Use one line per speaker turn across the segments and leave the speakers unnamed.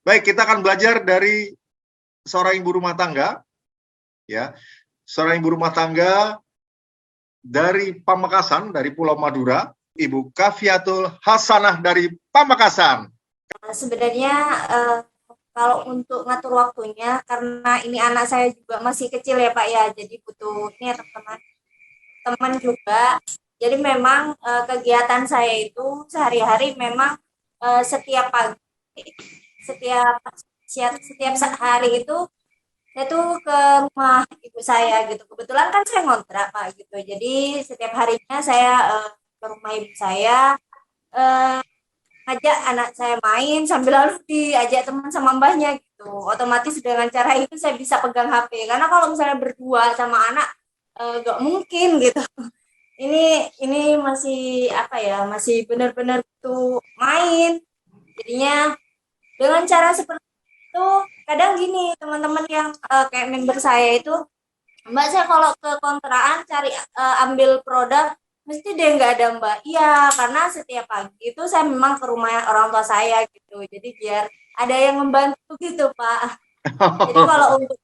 Baik, kita akan belajar dari seorang ibu rumah tangga, ya, seorang ibu rumah tangga dari Pamekasan, dari Pulau Madura, Ibu Kafiatul Hasanah dari Pamekasan.
Sebenarnya kalau untuk ngatur waktunya, karena ini anak saya juga masih kecil ya Pak ya, jadi butuh ini ya teman-teman juga. Jadi memang kegiatan saya itu sehari-hari memang setiap pagi, setiap setiap hari itu saya tuh ke rumah ibu saya gitu. Kebetulan kan saya ngontrak Pak gitu. Jadi setiap harinya saya ke rumah ibu saya, eh, ngajak anak saya main sambil lalu diajak teman sama mbahnya gitu. Otomatis dengan cara itu saya bisa pegang HP. Karena kalau misalnya berdua sama anak gak mungkin gitu. Ini masih apa ya? Masih benar-benar tuh main. Jadinya dengan cara seperti itu kadang gini teman-teman yang kayak member saya itu, Mbak saya kalau ke kontrakan cari ambil produk mesti deh nggak ada Mbak. Iya, karena setiap pagi itu saya memang ke rumah orang tua saya gitu. Jadi biar ada yang membantu gitu, Pak. Jadi kalau untuk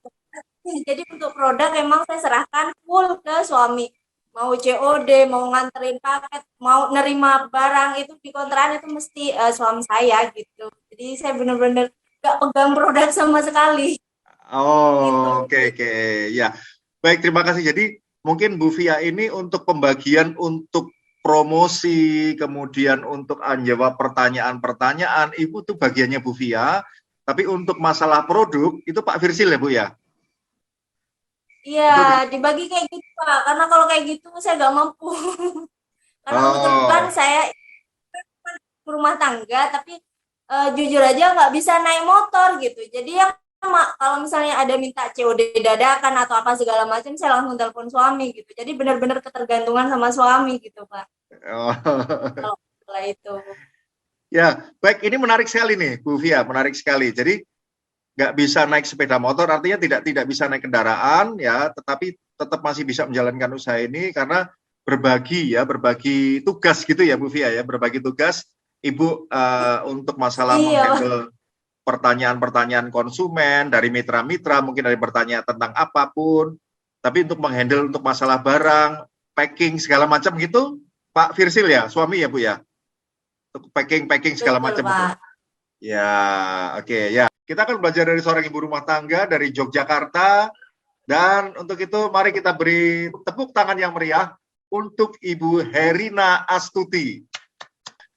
jadi untuk produk memang saya serahkan full ke suami. Mau COD, mau nganterin paket, mau nerima barang itu di kontrakan itu mesti suami saya gitu. Jadi saya benar-benar gak pegang produk sama sekali. Gitu.
Oh, oke, oke. Ya, baik, terima kasih. Jadi mungkin Bu Fia ini untuk pembagian untuk promosi, kemudian untuk menjawab pertanyaan-pertanyaan, Ibu tuh bagiannya Bu Fia. Tapi untuk masalah produk itu Pak Firsil ya Bu ya?
Iya,
Betul tidak?
dibagi kayak gitu, Pak. Karena kalau kayak gitu saya nggak mampu. Karena kebetulan
Oh,
saya rumah tangga, tapi jujur aja nggak bisa naik motor gitu. Jadi yang kalau misalnya ada minta COD dadakan atau apa segala macam, saya langsung telepon suami gitu. Jadi benar-benar ketergantungan sama suami gitu, Pak.
oh.
Kalau setelah itu.
Ya, baik, ini menarik sekali nih Bu Fia, menarik sekali. Jadi nggak bisa naik sepeda motor, artinya tidak bisa naik kendaraan ya, tetapi tetap masih bisa menjalankan usaha ini karena berbagi tugas gitu ya Bu Fia ya, berbagi tugas Ibu untuk masalah
Iya,
menghandle pertanyaan-pertanyaan konsumen dari mitra-mitra, mungkin dari bertanya tentang apapun, tapi untuk menghandle untuk masalah barang, packing segala macam gitu, Pak Firsil ya, suami ya Bu ya, untuk packing segala
betul,
macam itu.
Pak.
Ya, oke, ya. Kita akan belajar dari seorang ibu rumah tangga dari Yogyakarta. Dan untuk itu, mari kita beri tepuk tangan yang meriah untuk Ibu Herina Astuti.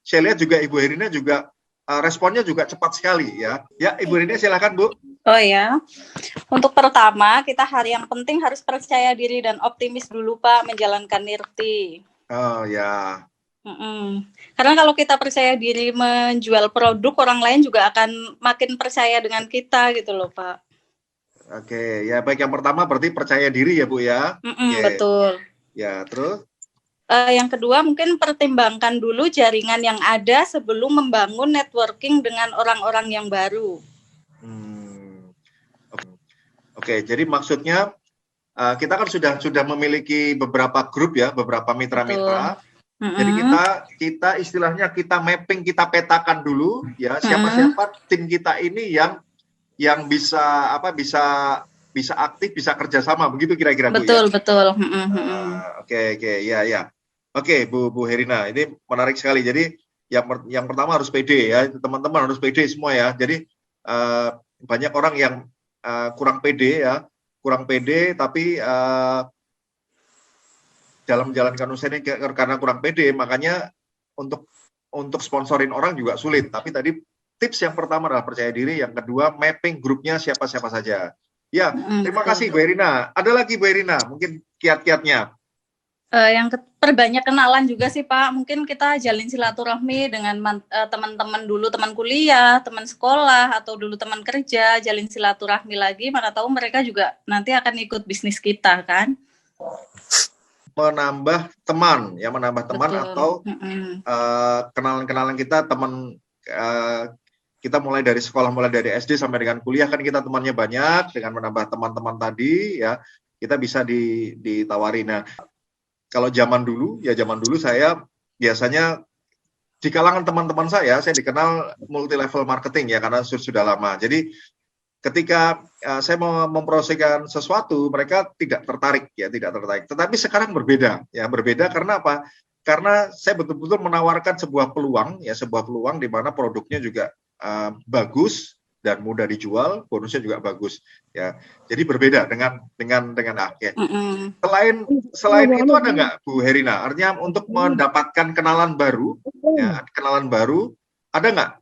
Saya lihat juga Ibu Herina juga responnya juga cepat sekali ya. Ya, Ibu Herina silakan Bu.
Oh ya, untuk pertama kita yang penting harus percaya diri dan optimis dulu Pak menjalankan nirti.
Oh ya.
Karena kalau kita percaya diri menjual produk, orang lain juga akan makin percaya dengan kita gitu loh Pak.
Oke, ya baik, yang pertama berarti percaya diri ya Bu ya.
Betul.
Ya, terus?
Yang kedua mungkin pertimbangkan dulu jaringan yang ada sebelum membangun networking dengan orang-orang yang baru.
Oke, jadi maksudnya kita kan sudah memiliki beberapa grup ya, beberapa mitra-mitra. Jadi kita istilahnya kita mapping, kita petakan dulu ya, siapa-siapa tim kita ini yang bisa bisa aktif, bisa kerjasama, begitu kira-kira Bu ya.
Betul.
Oke, ya. Oke, Bu Herina, ini menarik sekali. Jadi yang pertama harus pede ya, teman-teman harus pede semua ya. Jadi banyak orang yang kurang pede ya, tapi dalam menjalankan usaha ini karena kurang pede, makanya untuk sponsorin orang juga sulit. Tapi tadi tips yang pertama adalah percaya diri, yang kedua mapping grupnya siapa-siapa saja. Ya, terima kasih Bu Herina. Ada lagi Bu Herina, mungkin kiat-kiatnya.
Yang perbanyak kenalan juga sih Pak. Mungkin kita jalin silaturahmi dengan teman-teman dulu, teman kuliah, teman sekolah, atau dulu teman kerja, jalin silaturahmi lagi. Mana tahu mereka juga nanti akan ikut bisnis kita kan.
Menambah teman atau kenalan-kenalan kita, teman kita mulai dari sekolah, mulai dari SD sampai dengan kuliah kan kita temannya banyak. Dengan menambah teman-teman tadi ya kita bisa ditawari. Nah, kalau zaman dulu saya biasanya di kalangan teman-teman saya dikenal multi level marketing ya karena sudah lama. Jadi ketika saya mau mempromosikan sesuatu, mereka tidak tertarik. Tetapi sekarang berbeda karena apa? Karena saya betul-betul menawarkan sebuah peluang di mana produknya juga bagus dan mudah dijual, bonusnya juga bagus ya. Jadi berbeda dengan ya. Selain itu ada nggak Bu Herina? Artinya untuk mendapatkan kenalan baru ada nggak?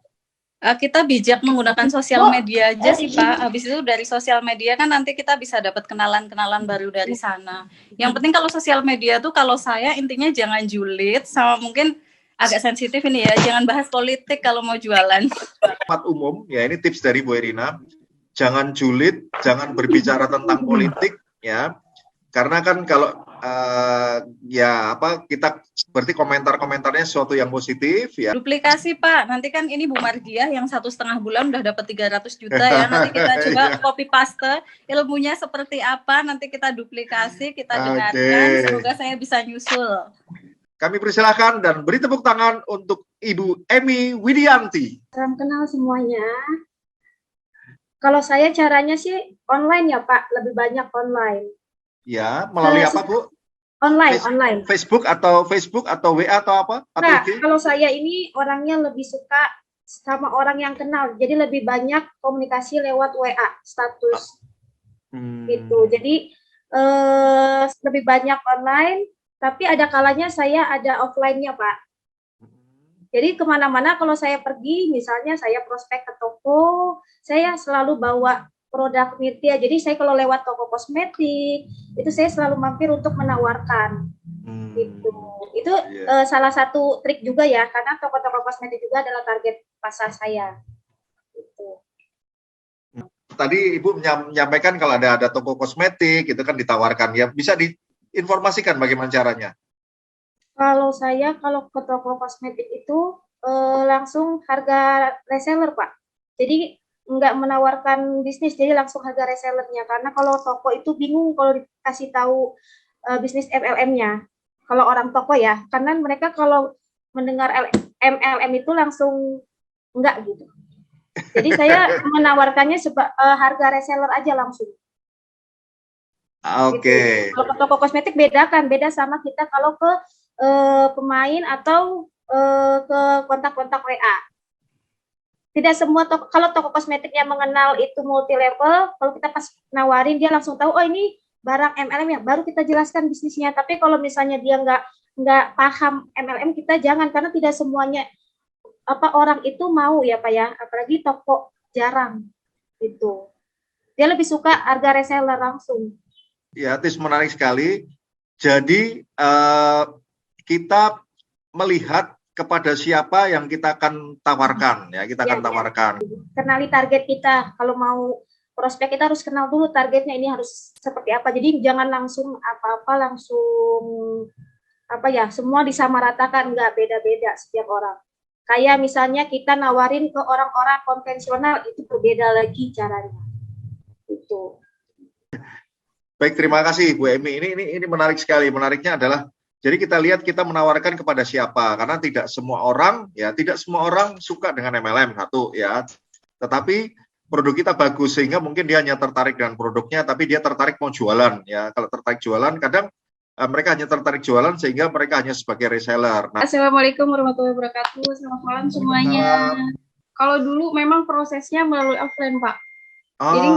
Kita bijak menggunakan sosial media aja sih Pak. Habis itu dari sosial media kan nanti kita bisa dapat kenalan-kenalan baru dari sana. Yang penting kalau sosial media tuh kalau saya intinya jangan julid, sama mungkin agak sensitif ini ya, jangan bahas politik kalau mau jualan.
Umum ya, ini tips dari Bu Herina. Jangan julid, jangan berbicara tentang politik ya. Karena kan kalau kita berarti komentarnya sesuatu yang positif ya.
Duplikasi Pak, nanti kan ini Bu Mardiah yang 1,5 bulan udah dapat 300 juta ya. Nanti kita coba copy paste ilmunya seperti apa, nanti kita duplikasi, kita dengarkan. Semoga saya bisa nyusul.
Kami persilahkan dan beri tepuk tangan untuk Ibu Emi Widianti.
Salam kenal semuanya. Kalau saya caranya sih online ya Pak, lebih banyak online.
Ya, melalui apa Bu?
Online.
Facebook atau WA atau apa?
Nah, kalau saya ini orangnya lebih suka sama orang yang kenal, jadi lebih banyak komunikasi lewat WA status. Gitu. Jadi lebih banyak online, tapi ada kalanya saya ada offline-nya Pak. Jadi kemana-mana kalau saya pergi, misalnya saya prospek ke toko, saya selalu bawa produk Mirtia. Jadi saya kalau lewat toko kosmetik, itu saya selalu mampir untuk menawarkan. Gitu. Itu salah satu trik juga ya, karena toko-toko kosmetik juga adalah target pasar saya. Gitu.
Tadi Ibu menyampaikan kalau ada toko kosmetik, itu kan ditawarkan. Ya, bisa diinformasikan bagaimana caranya?
Kalau ke toko kosmetik itu langsung harga reseller Pak. Jadi nggak menawarkan bisnis, jadi langsung harga resellernya. Karena kalau toko itu bingung kalau dikasih tahu bisnis MLM-nya. Kalau orang toko ya, karena mereka kalau mendengar MLM itu langsung enggak gitu. Jadi saya menawarkannya harga reseller aja langsung.
Oke.
Gitu. Kalau ke toko kosmetik beda sama kita kalau ke pemain atau ke kontak-kontak WA. Tidak semua kalau toko kosmetiknya mengenal itu multi level, kalau kita pas nawarin dia langsung tahu, oh ini barang MLM ya, baru kita jelaskan bisnisnya. Tapi kalau misalnya dia nggak paham MLM, kita jangan, karena tidak semuanya orang itu mau ya Pak ya, apalagi toko jarang gitu. Dia lebih suka harga reseller langsung.
Ya, Tis, menarik sekali. Jadi kita melihat kepada siapa yang kita akan tawarkan ya, tawarkan.
Kenali target kita. Kalau mau prospek kita harus kenal dulu targetnya ini harus seperti apa. Jadi jangan langsung semua disamaratakan, nggak, beda-beda setiap orang. Kayak misalnya kita nawarin ke orang-orang konvensional, itu berbeda lagi caranya. Itu.
Baik, terima kasih Bu Emi. Ini menarik sekali. Menariknya adalah jadi kita lihat kita menawarkan kepada siapa, karena tidak semua orang suka dengan MLM satu ya. Tetapi produk kita bagus sehingga mungkin dia hanya tertarik dengan produknya, tapi dia tertarik mau jualan ya. Kalau tertarik jualan, kadang mereka hanya tertarik jualan sehingga mereka hanya sebagai reseller.
Assalamualaikum warahmatullahi wabarakatuh. Selamat malam semuanya. Kalau dulu memang prosesnya melalui offline Pak. Jadi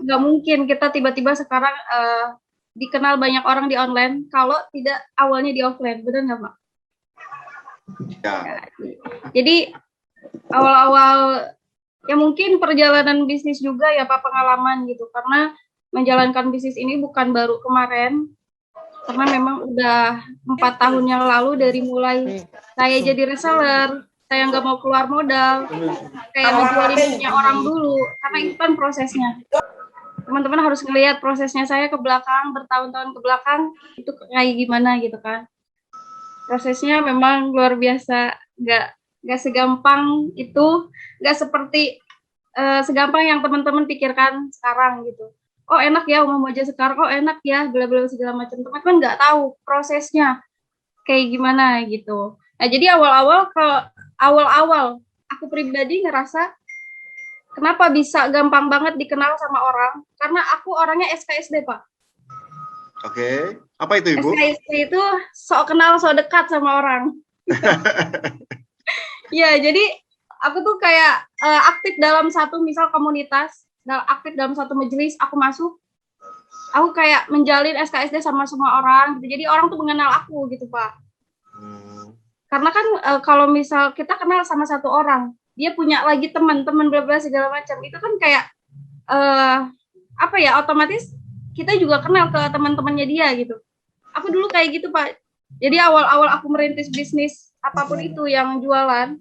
nggak mungkin kita tiba-tiba sekarang dikenal banyak orang di online kalau tidak awalnya di offline, benar nggak Pak?
Ya.
Jadi awal-awal ya mungkin perjalanan bisnis juga ya Pak, pengalaman gitu, karena menjalankan bisnis ini bukan baru kemarin, karena memang udah 4 tahun yang lalu dari mulai saya jadi reseller, saya nggak mau keluar modal, kayak ngejualin punya orang dulu, karena itu kan prosesnya. Teman-teman harus ngelihat prosesnya saya ke belakang, bertahun-tahun ke belakang, itu kayak gimana gitu kan. Prosesnya memang luar biasa, nggak segampang itu, nggak seperti segampang yang teman-teman pikirkan sekarang gitu. Oh enak ya umum aja sekarang, oh enak ya, bla-bla segala macam. Teman-teman nggak tahu prosesnya kayak gimana gitu. Nah jadi awal-awal kalau awal-awal aku pribadi ngerasa kenapa bisa gampang banget dikenal sama orang, karena aku orangnya SKSD, Pak.
Oke. Apa itu, Ibu?
SKSD itu sok kenal, sok dekat sama orang. Ya, jadi aku tuh kayak aktif dalam satu misal komunitas, aktif dalam satu majelis, aku masuk, aku kayak menjalin SKSD sama semua orang gitu. Jadi orang tuh mengenal aku gitu, Pak. Karena kan kalau misal kita kenal sama satu orang, dia punya lagi teman-teman bla segala macam, itu kan kayak apa ya, otomatis kita juga kenal ke teman-temannya dia gitu. Aku dulu kayak gitu, Pak. Jadi awal-awal aku merintis bisnis apapun itu yang jualan,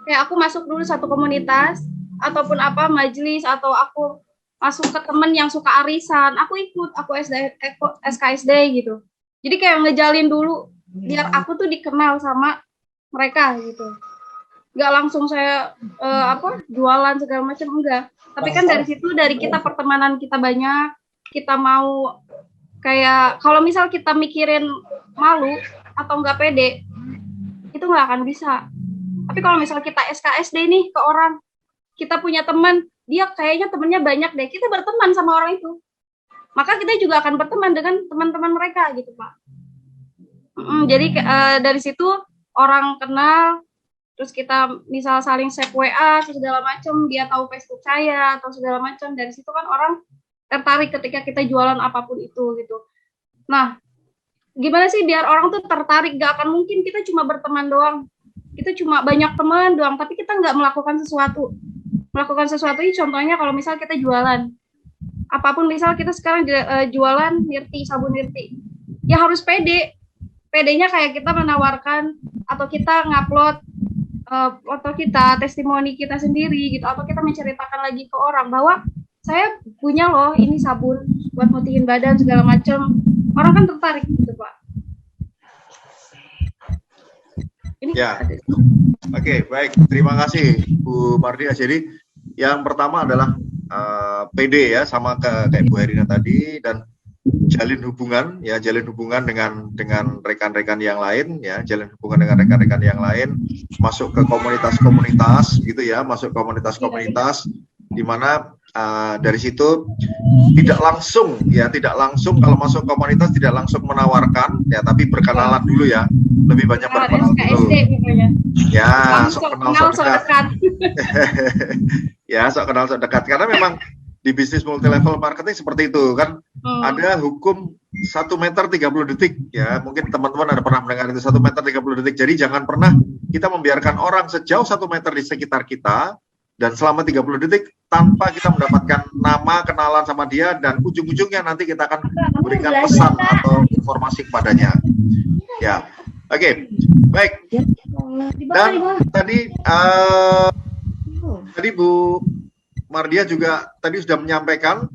kayak aku masuk dulu satu komunitas ataupun apa majelis, atau aku masuk ke temen yang suka arisan, aku ikut, aku SKSD gitu. Jadi kayak ngejalin dulu biar aku tuh dikenal sama mereka gitu. Nggak langsung saya jualan segala macam, enggak. Tapi kan dari situ, dari kita pertemanan kita banyak, kita mau kayak kalau misal kita mikirin malu atau nggak pede, itu nggak akan bisa. Tapi kalau misal kita SKSD nih ke orang, kita punya teman, dia kayaknya temennya banyak deh, kita berteman sama orang itu, maka kita juga akan berteman dengan teman-teman mereka gitu, Pak. Jadi dari situ orang kenal, terus kita misal saling save WA segala macam, dia tahu Facebook saya atau segala macam, dari situ kan orang tertarik ketika kita jualan apapun itu gitu. Nah, gimana sih biar orang tuh tertarik? Gak akan mungkin kita cuma berteman doang, kita cuma banyak teman doang, tapi kita nggak melakukan sesuatu. Melakukan sesuatu ini contohnya kalau misal kita jualan apapun, misal kita sekarang jualan Nirti, sabun Nirti, ya harus pede. Pedenya kayak kita menawarkan atau kita ngupload foto kita, testimoni kita sendiri gitu, atau kita menceritakan lagi ke orang bahwa saya punya loh ini sabun buat mutihin badan segala macam. Orang kan tertarik gitu, Pak. Ini
ya. Oke, baik. Terima kasih Bu Mardia. Jadi yang pertama adalah PD ya, sama kayak Bu Herina tadi, dan jalin hubungan dengan rekan-rekan yang lain ya, jalin hubungan dengan rekan-rekan yang lain, masuk ke komunitas-komunitas gitu ya, masuk komunitas-komunitas di mana dari situ tidak langsung kalau masuk komunitas tidak langsung menawarkan ya, tapi berkenalan dulu ya, lebih banyak berkenalan dulu ya, sok kenal sok dekat. Ya, sok kenal sok dekat, karena memang di bisnis multi level marketing seperti itu kan. Ada hukum 1 meter 30 detik ya, mungkin teman-teman ada pernah mendengar itu, 1 meter 30 detik. Jadi jangan pernah kita membiarkan orang sejauh 1 meter di sekitar kita dan selama 30 detik tanpa kita mendapatkan nama, kenalan sama dia, dan ujung-ujungnya nanti kita akan berikan pesan atau informasi kepadanya ya. Oke, baik. Dan tadi Bu Mardia juga tadi sudah menyampaikan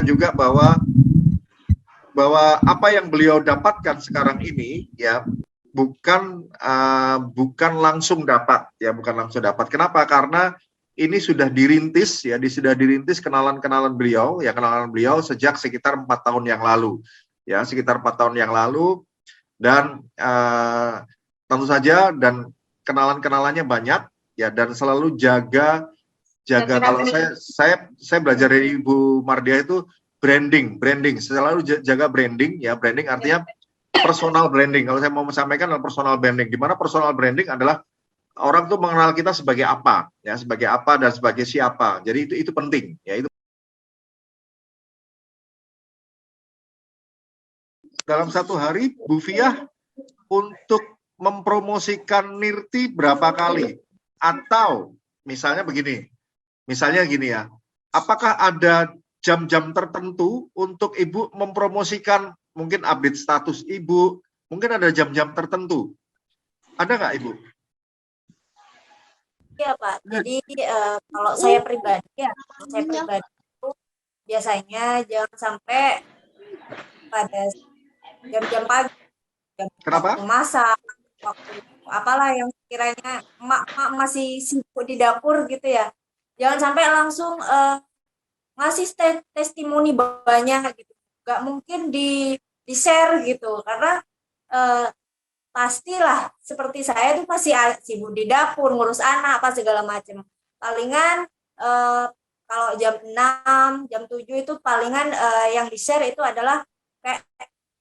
juga bahwa apa yang beliau dapatkan sekarang ini ya bukan langsung dapat. Kenapa? Karena ini sudah dirintis kenalan beliau sejak sekitar 4 tahun yang lalu ya, dan tentu saja dan kenalannya banyak ya, dan selalu jaga kalau saya belajar dari Ibu Mardia itu branding, selalu jaga branding ya. Branding artinya personal branding. Kalau saya mau sampaikan adalah personal branding, di mana personal branding adalah orang tuh mengenal kita sebagai apa ya, dan sebagai siapa. Jadi itu penting ya. Itu dalam satu hari Bu Fiah untuk mempromosikan Nirti berapa kali, atau misalnya gini ya, apakah ada jam-jam tertentu untuk Ibu mempromosikan mungkin update status Ibu, mungkin ada jam-jam tertentu, ada nggak Ibu?
Iya Pak, jadi kalau saya pribadi itu biasanya jangan sampai pada jam-jam pagi,
Kenapa?
waktu masak, waktu apalah yang kiranya emak masih sibuk di dapur gitu ya. Jangan sampai langsung ngasih testimoni banyak gitu. Gak mungkin di share gitu, karena pastilah seperti saya tuh pasti sibuk di dapur, ngurus anak apa segala macam. Palingan kalau jam 6, jam 7 itu palingan yang di-share itu adalah kayak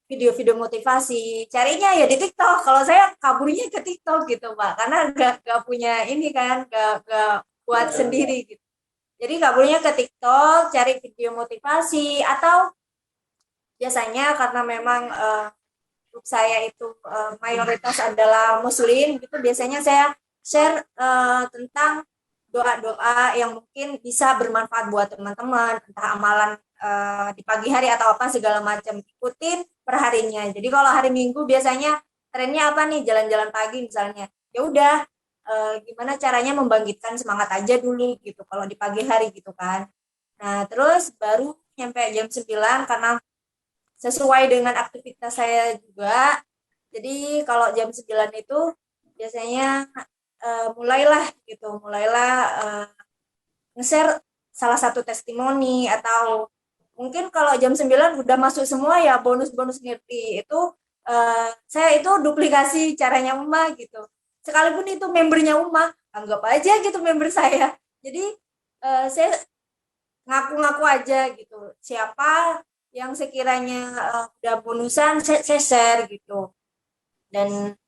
video-video motivasi. Carinya ya di TikTok. Kalau saya kaburnya ke TikTok gitu, Pak. Karena gak punya ini kan, gak buat sendiri gitu. Jadi kaburnya ke TikTok, cari video motivasi, atau biasanya karena memang grup saya itu mayoritas adalah muslim gitu, biasanya saya share tentang doa-doa yang mungkin bisa bermanfaat buat teman-teman, entah amalan di pagi hari atau apa segala macam, ikutin perharinya. Jadi kalau hari Minggu biasanya trennya apa nih, jalan-jalan pagi misalnya, ya udah gimana caranya membangkitkan semangat aja dulu gitu kalau di pagi hari gitu kan. Nah terus baru nyampe jam 9 karena sesuai dengan aktivitas saya juga. Jadi kalau jam 9 itu biasanya mulailah nge-share salah satu testimoni, atau mungkin kalau jam 9 udah masuk semua ya bonus-bonus ngerti itu saya itu duplikasi caranya Uma gitu. Sekalipun itu membernya Uma, anggap aja gitu member saya. Jadi saya ngaku-ngaku aja gitu. Siapa yang sekiranya udah bonusan saya share gitu. Dan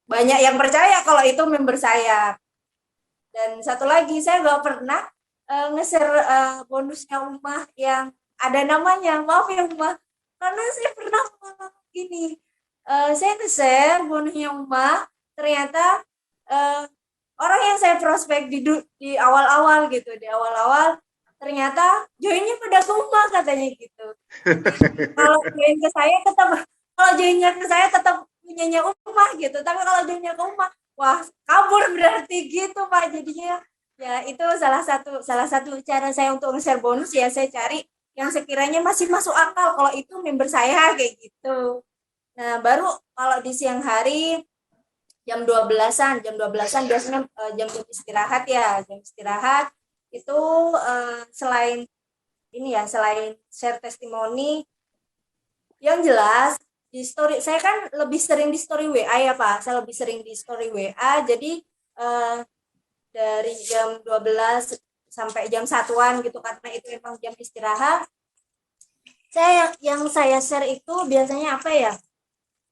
banyak yang percaya kalau itu member saya. Dan satu lagi, saya nggak pernah nge-share bonusnya Umah yang ada namanya. Maaf ya Umah, karena saya pernah gini, saya nge-share bonusnya Umah, ternyata orang yang saya prospek di awal-awal gitu, ternyata joinnya pada ke Umah katanya gitu. Kalau join ke saya tetap punyanya Umah gitu, tapi kalau joinnya ke Umah, wah kabur berarti gitu Pak. Jadinya ya itu salah satu cara saya untuk nge-share bonus, ya saya cari yang sekiranya masih masuk akal kalau itu member saya kayak gitu. Nah baru kalau di siang hari jam 12-an biasanya jam istirahat ya, jam istirahat itu selain share testimoni, yang jelas di story saya kan lebih sering di story WA ya Pak. Saya lebih sering di story WA. Jadi dari jam 12 sampai jam 1-an gitu, karena itu memang jam istirahat. Yang saya share itu biasanya apa ya?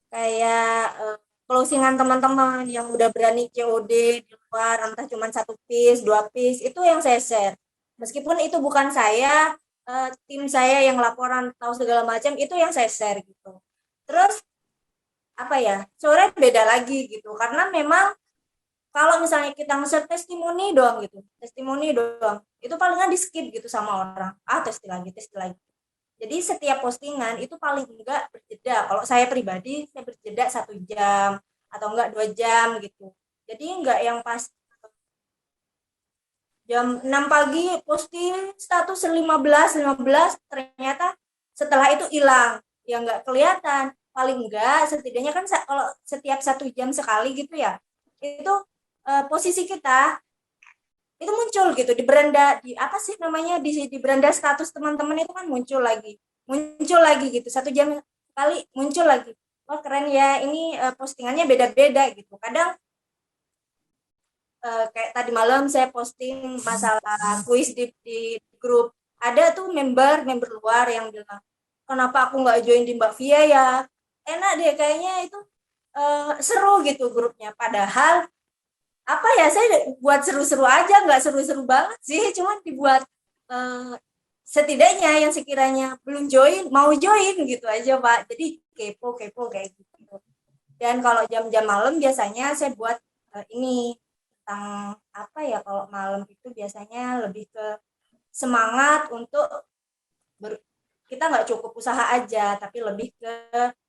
Kayak closingan teman-teman yang udah berani COD di luar, entah cuma 1 piece, 2 piece, itu yang saya share. Meskipun itu bukan saya, tim saya yang laporan tahu segala macam, itu yang saya share gitu. Terus apa ya, sore beda lagi gitu, karena memang kalau misalnya kita nge-share testimoni doang, itu palingan di skip gitu sama orang, testi lagi. Jadi setiap postingan itu paling enggak berjeda, kalau saya pribadi saya berjeda 1 jam atau enggak 2 jam gitu. Jadi enggak yang pas jam 6 pagi posting status 15 ternyata setelah itu hilang, ya enggak kelihatan. Paling enggak setidaknya kan kalau setiap 1 jam sekali gitu ya, itu posisi kita itu muncul gitu di beranda, di apa sih namanya, di beranda status teman-teman itu kan muncul lagi gitu, 1 jam sekali muncul lagi. Wah keren ya, ini postingannya beda-beda gitu. Kadang kayak tadi malam saya posting masalah kuis di grup, ada tuh member luar yang bilang, kenapa aku nggak join di Mbak Via ya, enak deh kayaknya itu seru gitu grupnya. Padahal apa ya, saya buat seru-seru aja, nggak seru-seru banget sih, cuman dibuat setidaknya yang sekiranya belum join mau join gitu aja Pak. Jadi kepo kayak gitu. Dan kalau jam-jam malam biasanya saya buat ini tentang apa ya, kalau malam itu biasanya lebih ke semangat untuk kita nggak cukup usaha aja, tapi lebih ke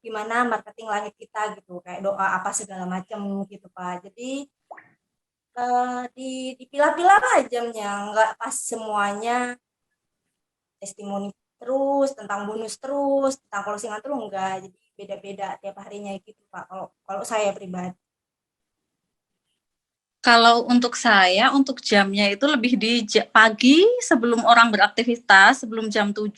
gimana marketing langit kita gitu, kayak doa apa segala macam gitu Pak. Jadi dipilah-pilah lah jamnya, nggak pas semuanya testimoni terus, tentang bonus terus, tentang closingan terus, enggak. Jadi beda-beda tiap harinya gitu Pak, kalau saya pribadi.
Kalau untuk saya, untuk jamnya itu lebih di pagi sebelum orang beraktivitas, sebelum jam 7.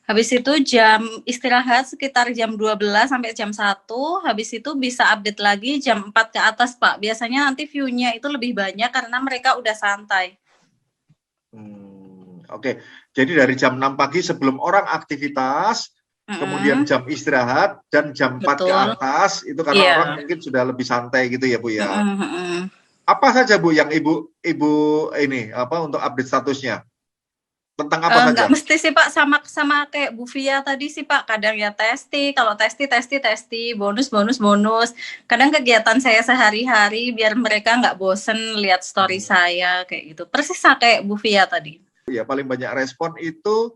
Habis itu jam istirahat sekitar jam 12 sampai jam 1. Habis itu bisa update lagi jam 4 ke atas, Pak. Biasanya nanti view-nya itu lebih banyak karena mereka udah santai.
Oke. Jadi dari jam 6 pagi sebelum orang aktivitas, kemudian jam istirahat, dan jam 4 ke atas, itu karena orang mungkin sudah lebih santai gitu ya, Bu ya. Apa saja Bu yang Ibu ini untuk update statusnya? Tentang apa saja?
Enggak mesti sih Pak, sama kayak Bu Via tadi sih Pak. Kadang ya kalau testi, bonus. Kadang kegiatan saya sehari-hari biar mereka nggak bosen lihat story saya kayak gitu. Persis kayak Bu Via tadi.
Ya, paling banyak respon itu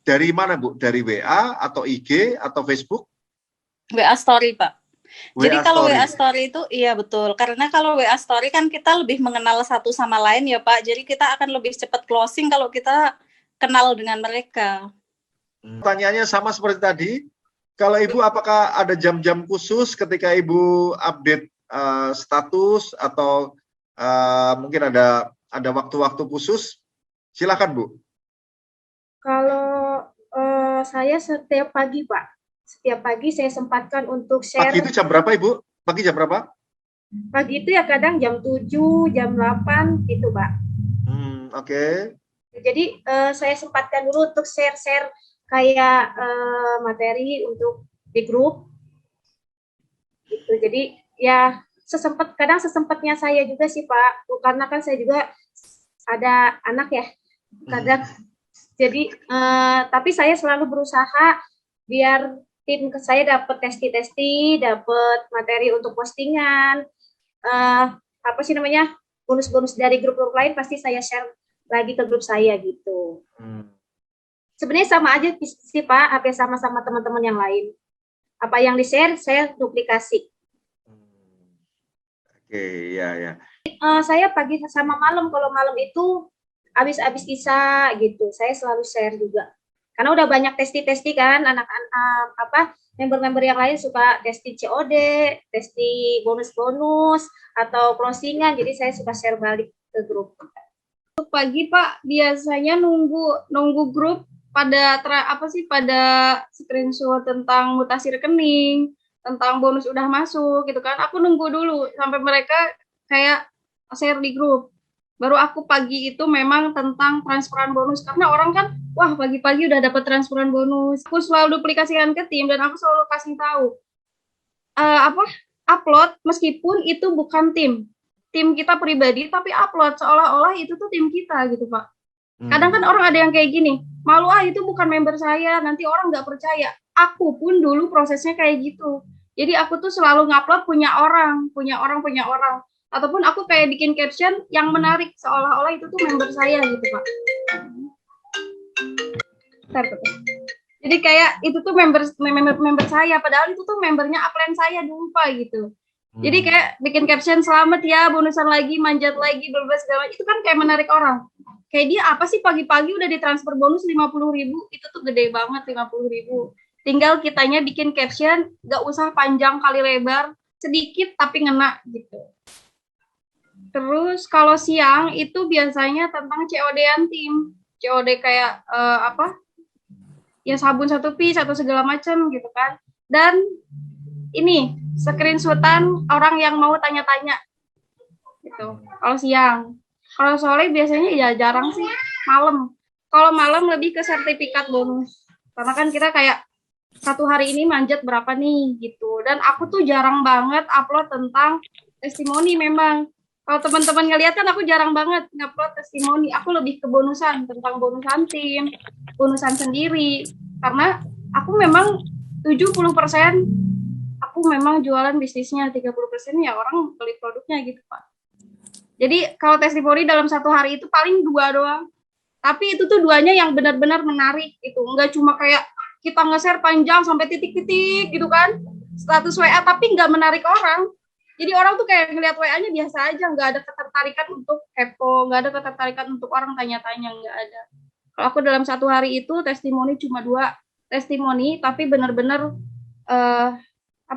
dari mana Bu? Dari WA atau IG atau Facebook?
WA story Pak. Jadi kalau WA Story itu iya betul, karena kalau WA Story kan kita lebih mengenal satu sama lain ya Pak, jadi kita akan lebih cepat closing kalau kita kenal dengan mereka.
Pertanyaannya sama seperti tadi, kalau Ibu apakah ada jam-jam khusus ketika Ibu update status atau mungkin ada waktu-waktu khusus? Silakan Bu.
Kalau saya setiap pagi Pak. Setiap pagi saya sempatkan untuk share.
Pagi itu jam berapa Ibu? Pagi jam berapa?
Pagi itu ya kadang jam 7, jam 8 gitu Pak.
Oke.
Jadi saya sempatkan dulu untuk share-share kayak materi untuk di grup. Gitu. Jadi ya kadang sesempatnya saya juga sih Pak. Karena kan saya juga ada anak ya. Kadang jadi tapi saya selalu berusaha biar tim saya dapat testi, dapat materi untuk postingan, bonus-bonus dari grup-grup lain pasti saya share lagi ke grup saya gitu. Sebenarnya sama aja sih Pak, hampir sama-sama teman-teman yang lain. Apa yang di-share, saya duplikasi.
Oke, ya.
Saya pagi sama malam, kalau malam itu habis bisa gitu, saya selalu share juga. Karena udah banyak testi kan, anak-anak member-member yang lain suka testi COD, testi bonus-bonus atau closingan, jadi saya suka share balik ke grup.
Pagi Pak biasanya nunggu grup pada pada screenshot tentang mutasi rekening, tentang bonus udah masuk gitu kan. Aku nunggu dulu sampai mereka kayak share di grup. Baru aku pagi itu memang tentang transferan bonus, karena orang kan wah pagi-pagi udah dapat transferan bonus. Aku selalu duplikasikan ke tim dan aku selalu kasih tahu upload meskipun itu bukan tim kita pribadi, tapi upload seolah-olah itu tuh tim kita gitu Pak. Kadang kan orang ada yang kayak gini, malu itu bukan member saya, nanti orang nggak percaya. Aku pun dulu prosesnya kayak gitu. Jadi aku tuh selalu ngupload punya orang. Ataupun aku kayak bikin caption yang menarik seolah-olah itu tuh member saya gitu Pak. Jadi kayak itu tuh member saya, padahal itu tuh membernya upline saya dulu Pak gitu. Jadi kayak bikin caption selamat ya, bonusan lagi, manjat lagi, berbagai segala, itu kan kayak menarik orang. Kayak dia apa sih pagi-pagi udah ditransfer bonus 50.000, itu tuh gede banget 50.000. Tinggal kitanya bikin caption, gak usah panjang kali lebar, sedikit tapi ngena gitu. Terus kalau siang itu biasanya tentang COD-an tim. COD kayak ya sabun 1 piece atau segala macam gitu kan. Dan ini screenshotan orang yang mau tanya-tanya gitu. Kalau siang. Kalau sore biasanya ya jarang sih, malam. Kalau malam lebih ke sertifikat bonus. Karena kan kita kayak satu hari ini manjat berapa nih gitu. Dan aku tuh jarang banget upload tentang testimoni memang. Kalau teman-teman ngeliat kan aku jarang banget ngupload testimoni. Aku lebih ke bonusan, tentang bonusan tim, bonusan sendiri. Karena aku memang 70% aku memang jualan bisnisnya, 30% ya orang beli produknya gitu Pak. Jadi kalau testimoni dalam satu hari itu paling 2 doang. Tapi itu tuh 2-nya yang benar-benar menarik gitu. Enggak cuma kayak kita nge-share panjang sampai titik-titik gitu kan. Status WA tapi nggak menarik orang. Jadi orang tuh kayak ngeliat WA-nya biasa aja, nggak ada ketertarikan untuk kepo, nggak ada ketertarikan untuk orang tanya-tanya, nggak ada. Kalau aku dalam satu hari itu testimoni cuma 2 testimoni, tapi benar-benar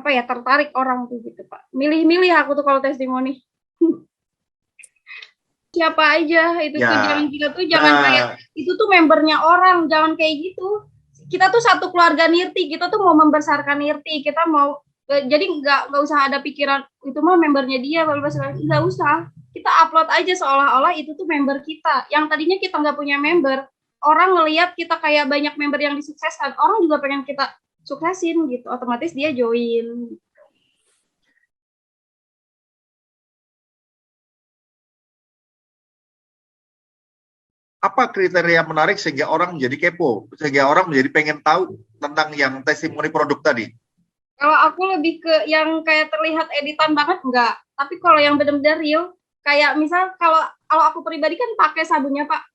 tertarik orang tuh gitu Pak. Milih-milih aku tuh kalau testimoni. siapa aja itu
Ya.
tuh, jangan kita tuh jangan kayak itu tuh membernya orang, jangan kayak gitu. Kita tuh satu keluarga Nirti, kita tuh mau membesarkan Nirti, kita mau jadi nggak usah ada pikiran itu mah membernya dia, nggak usah. Kita upload aja seolah-olah itu tuh member kita. Yang tadinya kita nggak punya member, orang ngelihat kita kayak banyak member yang disukseskan, orang juga pengen kita suksesin gitu, otomatis dia join.
Apa kriteria menarik sehingga orang menjadi kepo, sehingga orang menjadi pengen tahu tentang yang testimoni produk tadi?
Kalau aku lebih ke yang kayak terlihat editan banget enggak, tapi kalau yang benar-benar real, kayak misal kalau aku pribadi kan pakai sabunnya Pak.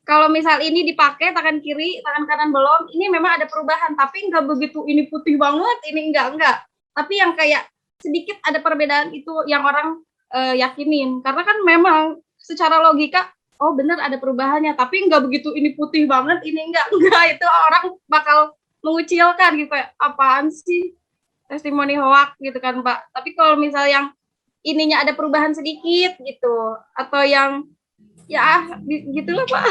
Kalau misal ini dipakai tangan kiri, tangan kanan belum, ini memang ada perubahan, tapi enggak begitu ini putih banget, ini enggak. Tapi yang kayak sedikit ada perbedaan itu yang orang yakinin, karena kan memang secara logika oh benar ada perubahannya, tapi nggak begitu ini putih banget, ini enggak itu orang bakal mengucilkan gitu kayak apaan sih testimoni hoax gitu kan Pak. Tapi kalau misal yang ininya ada perubahan sedikit gitu, atau yang ya gitulah Pak,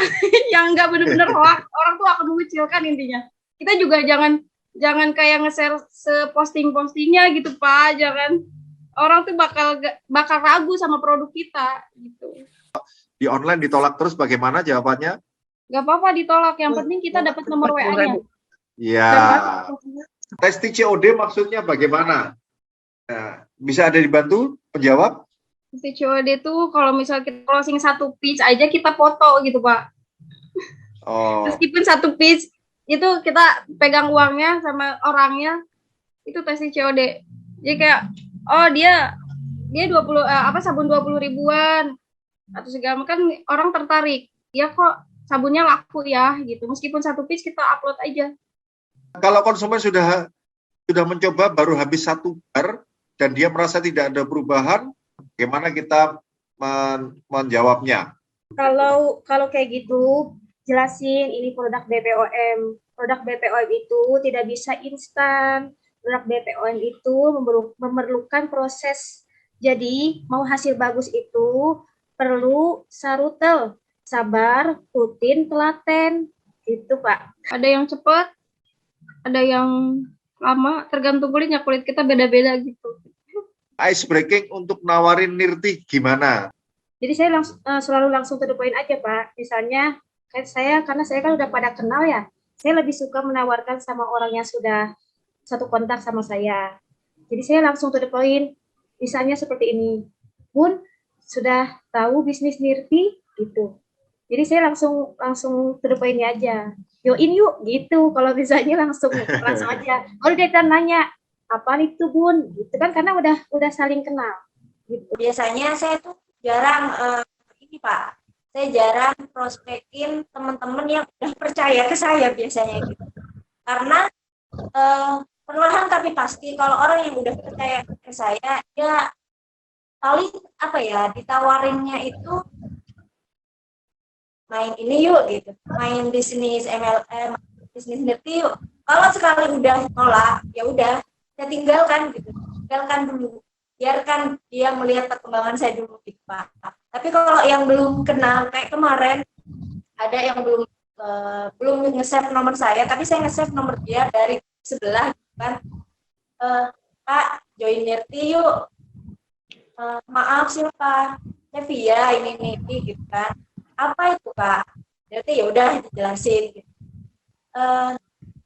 yang nggak benar-benar hoax, orang tuh akan mengucilkan intinya. Kita juga jangan kayak nge-share seposting-postingnya gitu Pak, jangan, orang tuh bakal ragu sama produk kita gitu.
Di online ditolak terus, bagaimana jawabannya?
Gak apa-apa ditolak, yang penting kita dapat nomor WA-nya.
Ya. Tes TCOD maksudnya bagaimana? Nah, bisa ada dibantu penjawab?
TCOD tuh kalau misal kita closing satu pitch aja kita foto gitu Pak.
Oh.
Meskipun satu pitch itu kita pegang uangnya sama orangnya, itu tes TCOD. Jadi kayak oh dia 20 sabun 20 ribuan atau segala kan orang tertarik, ya kok sabunnya laku ya gitu, meskipun satu piece kita upload aja.
Kalau konsumen sudah mencoba baru habis 1 bar dan dia merasa tidak ada perubahan, bagaimana kita menjawabnya?
Kalau kayak gitu, jelasin ini produk BPOM. Produk BPOM itu tidak bisa instan. Produk BPOM itu memerlukan proses. Jadi mau hasil bagus itu perlu sarutel, sabar, rutin, telaten, gitu Pak.
Ada yang cepat, ada yang lama, tergantung kulitnya, kulit kita beda-beda gitu.
Ice breaking untuk nawarin Nirti gimana?
Jadi saya selalu langsung to the point aja Pak. Misalnya karena saya kan udah pada kenal ya, saya lebih suka menawarkan sama orang yang sudah satu kontak sama saya. Jadi saya langsung to the point. Misalnya seperti ini, Bun, sudah tahu bisnis Nirti gitu. Jadi saya langsung to the point aja. Join yuk gitu. Kalau misalnya langsung aja. Kalau dia nanya, apa itu Bun? Gitu kan karena udah saling kenal. Gitu.
Biasanya saya tuh jarang ini Pak. Saya jarang prospekin teman-teman yang udah percaya ke saya biasanya gitu. Karena perlahan tapi pasti kalau orang yang udah percaya ke saya, dia paling ditawarinnya itu main ini yuk gitu, main bisnis MLM, bisnis Nirti yuk. Kalau sekali udah nolak, ya udah saya tinggalkan dulu, biarkan dia melihat perkembangan saya dulu gitu Pak. Tapi kalau yang belum kenal kayak kemarin ada yang belum nge-save nomor saya, tapi saya nge-save nomor dia dari sebelah kan, Pak join Nirti yuk. Maaf siapa, saya Via ini gitu kan. Apa itu Kak? Berarti ya udah dijelasin gitu.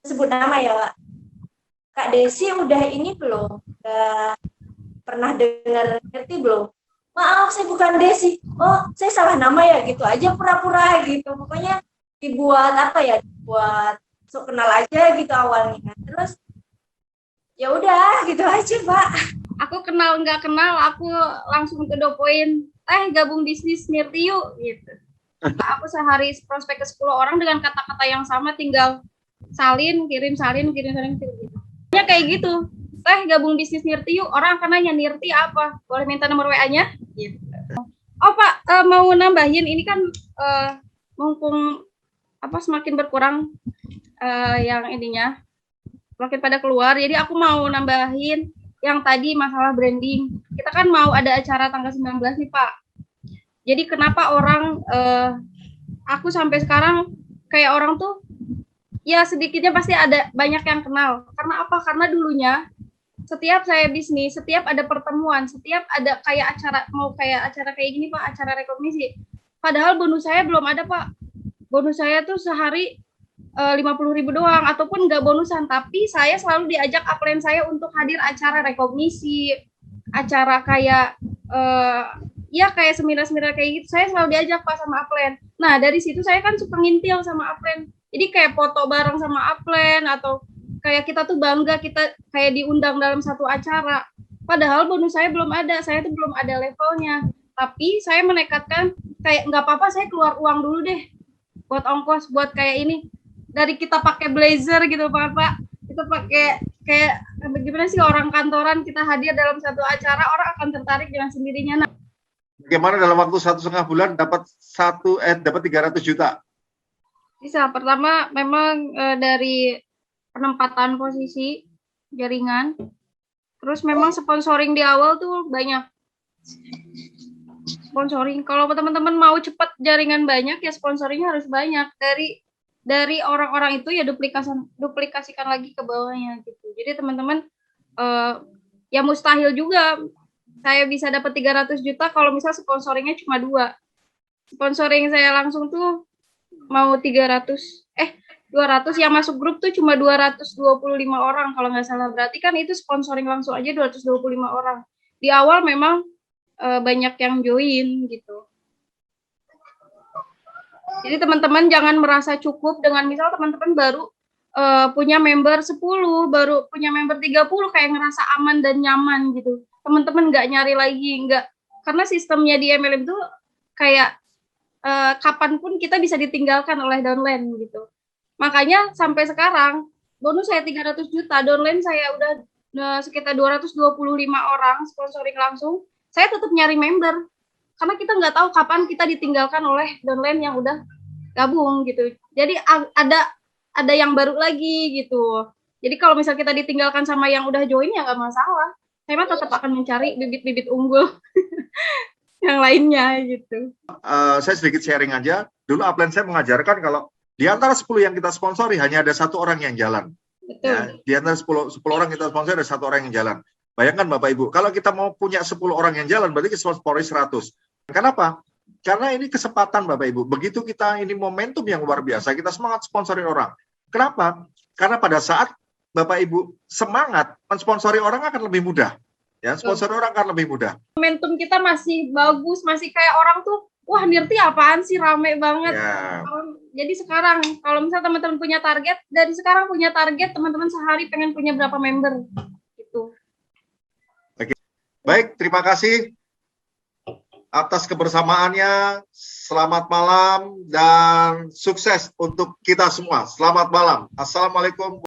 Sebut nama ya Pak. Kak Desi udah ini belum? Udah pernah dengar Nirti belum? Maaf saya bukan Desi. Oh saya salah nama ya, gitu aja pura-pura gitu. Pokoknya dibuat dibuat sok kenal aja gitu awalnya. Terus ya udah gitu aja Pak.
Aku kenal nggak kenal, aku langsung to the point. Gabung bisnis Nirti yuk gitu. Aku sehari prospek ke 10 orang dengan kata-kata yang sama, tinggal kirim salin gitu. Ya kayak gitu. Gabung bisnis Nirti yuk, orang akan nanya Nirti apa? Boleh minta nomor WA-nya? Gitu. Oh Pak, mau nambahin ini kan mumpung semakin berkurang yang ininya, semakin pada keluar. Jadi aku mau nambahin yang tadi masalah branding. Kita kan mau ada acara tanggal 19 nih Pak. Jadi kenapa orang aku sampai sekarang kayak orang tuh ya sedikitnya pasti ada banyak yang kenal. Karena apa? Karena dulunya setiap saya bisnis, setiap ada pertemuan, setiap ada kayak acara kayak gini Pak, acara rekognisi. Padahal bonus saya belum ada Pak. Bonus saya tuh sehari 50.000 doang, ataupun nggak bonusan, tapi saya selalu diajak upline saya untuk hadir acara rekognisi, acara kayak ya kayak seminar-seminar kayak gitu, saya selalu diajak Pak sama upline. Nah dari situ saya kan suka ngintil sama upline, jadi kayak foto bareng sama upline, atau kayak kita tuh bangga kita kayak diundang dalam satu acara. Padahal bonus saya belum ada, saya tuh belum ada levelnya. Tapi saya menekatkan kayak nggak apa-apa, saya keluar uang dulu deh buat ongkos, buat kayak ini. Dari kita pakai blazer gitu Pak, kita pakai kayak bagaimana sih orang kantoran, kita hadir dalam satu acara, orang akan tertarik dengan sendirinya. Nah,
bagaimana dalam waktu 1,5 bulan dapat 300 juta?
Bisa. Pertama memang dari penempatan posisi jaringan, terus memang sponsoring di awal tuh banyak. Sponsoring, kalau teman-teman mau cepat jaringan banyak ya sponsoringnya harus banyak. Dari orang-orang itu ya duplikasikan lagi ke bawahnya gitu. Jadi teman-teman ya mustahil juga saya bisa dapat 300 juta kalau misal sponsoringnya cuma 2. Sponsoring saya langsung tuh mau 200 yang masuk grup tuh cuma 225 orang kalau nggak salah. Berarti kan itu sponsoring langsung aja 225 orang. Di awal memang banyak yang join gitu. Jadi teman-teman jangan merasa cukup dengan misal teman-teman baru punya member 10, baru punya member 30 kayak ngerasa aman dan nyaman gitu. Teman-teman nggak nyari lagi, nggak, karena sistemnya di MLM itu kayak kapanpun kita bisa ditinggalkan oleh downline gitu. Makanya sampai sekarang bonus saya 300 juta, downline saya udah sekitar 225 orang sponsoring langsung, saya tetap nyari member. Karena kita nggak tahu kapan kita ditinggalkan oleh downline yang udah gabung gitu. Jadi ada yang baru lagi gitu. Jadi kalau misal kita ditinggalkan sama yang udah join ya nggak masalah. Saya mah tetap akan mencari bibit-bibit unggul yang lainnya gitu.
Saya sedikit sharing aja. Dulu upline saya mengajarkan kalau di antara 10 yang kita sponsori hanya ada 1 orang yang jalan.
Betul.
Ya, di antara 10 orang kita sponsori ada 1 orang yang jalan. Bayangkan Bapak Ibu, kalau kita mau punya 10 orang yang jalan berarti kita sponsori 100. Kenapa? Karena ini kesempatan Bapak Ibu. Begitu kita ini momentum yang luar biasa, kita semangat sponsorin orang. Kenapa? Karena pada saat Bapak Ibu semangat, mensponsori orang akan lebih mudah. Ya, sponsori orang akan lebih mudah.
Momentum kita masih bagus, masih kayak orang tuh, wah Nirti apaan sih, rame banget. Ya. Jadi sekarang, kalau misalnya teman-teman punya target, dari sekarang punya target, teman-teman sehari pengen punya berapa member. Gitu.
Oke. Baik, terima kasih atas kebersamaannya. Selamat malam dan sukses untuk kita semua. Selamat malam. Assalamualaikum.